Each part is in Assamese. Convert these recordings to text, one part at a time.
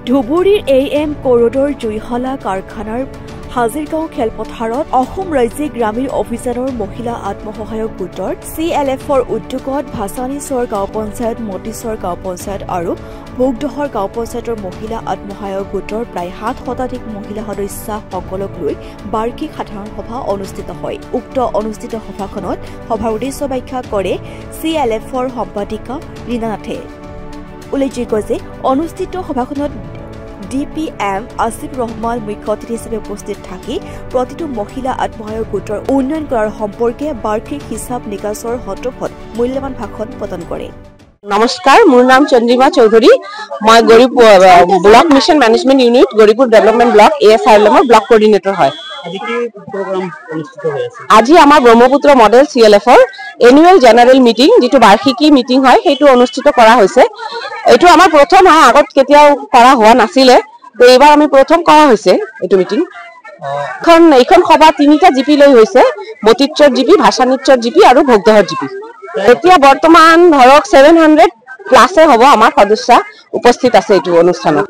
ধুবুৰীৰ AM কৰোডৰ জুইশলা কাৰখানাৰ হাজিৰগাঁও খেলপথাৰত অসম ৰাজ্যিক গ্ৰামীণ অফিচাৰৰ মহিলা আত্মসহায়ক গোটৰ CLFৰ উদ্যোগত ভাছানীচৰ গাঁও পঞ্চায়ত, মতিচৰ গাঁও পঞ্চায়ত আৰু ভোগদহৰ গাঁও পঞ্চায়তৰ মহিলা আত্মসহায়ক গোটৰ প্ৰায় 7 শতাধিক মহিলা সদস্যসকলক লৈ বাৰ্ষিক সাধাৰণ সভা অনুষ্ঠিত হয়। উক্ত অনুষ্ঠিত সভাখনত সভাৰ উদ্দেশ্য ব্যাখ্যা কৰে CLFৰ সম্পাদিকা ৰীনা নাথে। উল্লেখযোগ্য যে অনুষ্ঠিত সভাখনত DPM আসিফ ৰহমান মুখ্য অতিথি হিচাপে উপস্থিত থাকি প্ৰতিটো মহিলা আত্মসহায়ক গোটৰ উন্নয়ন কৰাৰ সম্পৰ্কে বাৰ্ষিক হিচাপ নিকাচৰ সন্দৰ্ভত মূল্যৱান ভাষণ প্ৰদান কৰে। নমস্কাৰ, মোৰ নাম চন্দ্ৰিমা চৌধুৰী। মই Goripur block mission management unit Goripur development block ASRLMৰ ব্লক কোঅৰ্ডিনেটৰ হয়। আজি আমাৰ ব্ৰহ্মপুত্ৰ মডেল CLFৰ এনুৱেল জেনাৰেল মিটিং, যেটো বাৰ্ষিকী মিটিং হয়, সেইটো অনুষ্ঠিত কৰা হৈছে। এইটো আমাৰ প্ৰথম হয়, আগত কেতিয়াও কৰা হোৱা নাছিলে, তো এইবাৰ আমি প্ৰথম কৰা হৈছে এইটো মিটিং। এইখন সভা 3টা জিপি লৈ হৈছে, মতিচৰ জিপি, ভাছানীচৰ জিপি আৰু ভোগদহৰ জিপি। এতিয়া বৰ্তমান ধৰক 700 প্লাসে হ'ব আমাৰ সদস্য উপস্থিত আছে এইটো অনুষ্ঠানত।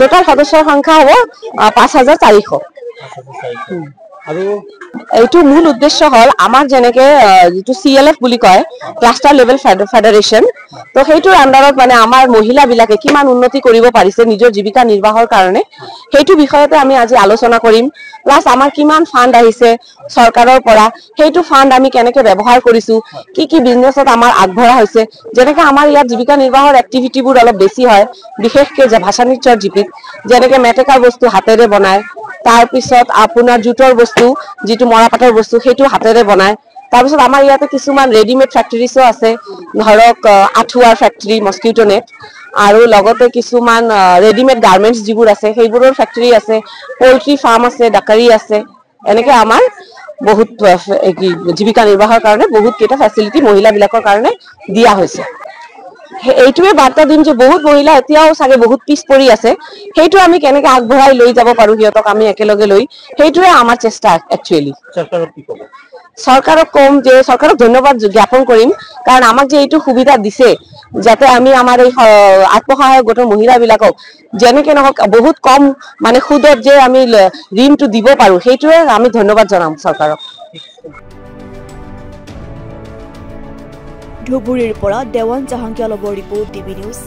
টোটাল সদস্যৰ সংখ্যা হ'ব 5400। আৰু এইটো মূল উদ্দেশ্য হল আমাৰ যেনেকে যেটো CLF বুলি কয়, ক্লাষ্টাৰ লেভেল ফেডাৰেশন, তো সেইটোৰ আন্ডাৰত মানে আমাৰ মহিলা বিলাকে কিমান উন্নতি কৰিব পাৰিছে নিজৰ জীৱিকা নিৰ্বাহৰ কাৰণে, সেইটো বিষয়তে আমি আজি আলোচনা কৰিম। প্লাস আমাৰ কিমান ফান্ড আহিছে চৰকাৰৰ পৰা, সেইটো ফান্ড আমি কেনেকে ব্যৱহাৰ কৰিছো, কি বিজনেছত আমাৰ আগবঢ়া হৈছে। যেনেকে আমাৰ ইয়াত জীৱিকা নিৰ্বাহৰ এক্টিভিটিবোৰ অলপ বেছি হয়, বিশেষকৈ যে ভাছানীচৰ জিপিত যেনেকে মেটেকাৰ বস্তু হাতেৰে বনায়, তাৰ পিছত আপোনাৰ জুটৰ বস্তু, যেটো মৰাপাটৰ বস্তু, সেইটো হাতেৰে বনায়। তাৰ পিছত আমাৰ ইয়াতে কিছুমান ৰেডিমেড ফেক্টৰীছো আছে, ধৰক আঠুৱাৰ ফেক্টৰী, মস্কিটো নেট, আৰু লগতে কিছুমান ৰেডিমেড গাৰ্মেন্টছ যিবোৰ আছে সেইবোৰৰ ফেক্টৰী আছে, পোল্ট্ৰি ফাৰ্ম আছে, ডাকাৰী আছে। এনেকে আমাৰ বহুত জীৱিকা নিৰ্বাহৰ কাৰণে বহুত কেইটা ফেচিলিটি মহিলাবিলাকৰ কাৰণে দিয়া হৈছে। এইটোৱে বাৰ্তা দিম যে বহুত মহিলা এতিয়াও চাগে বহুত পিছ পৰি আছে, সেইটো আমি কেনেকে আগবঢ়াই লৈ যাব পাৰো সিহঁতক আমি একেলগে লৈ, সেইটোৱে আমাৰ চেষ্টা একচুৱেলি। চৰকাৰক কম যে চৰকাৰক ধন্যবাদ জ্ঞাপন কৰিম, কাৰণ আমাক যে এইটো সুবিধা দিছে যাতে আমি আমাৰ এই আত্মসহায়ক গোটৰ মহিলাবিলাকক যেনেকে নহওক বহুত কম মানে সুদত যে আমি ঋণটো দিব পাৰো, সেইটোৱে আমি ধন্যবাদ জনাম চৰকাৰক। ধুবুৰীৰ পৰা দেৱান জাহাংগীয়ালবৰ ৰিপৰ্ট, DB নিউজ।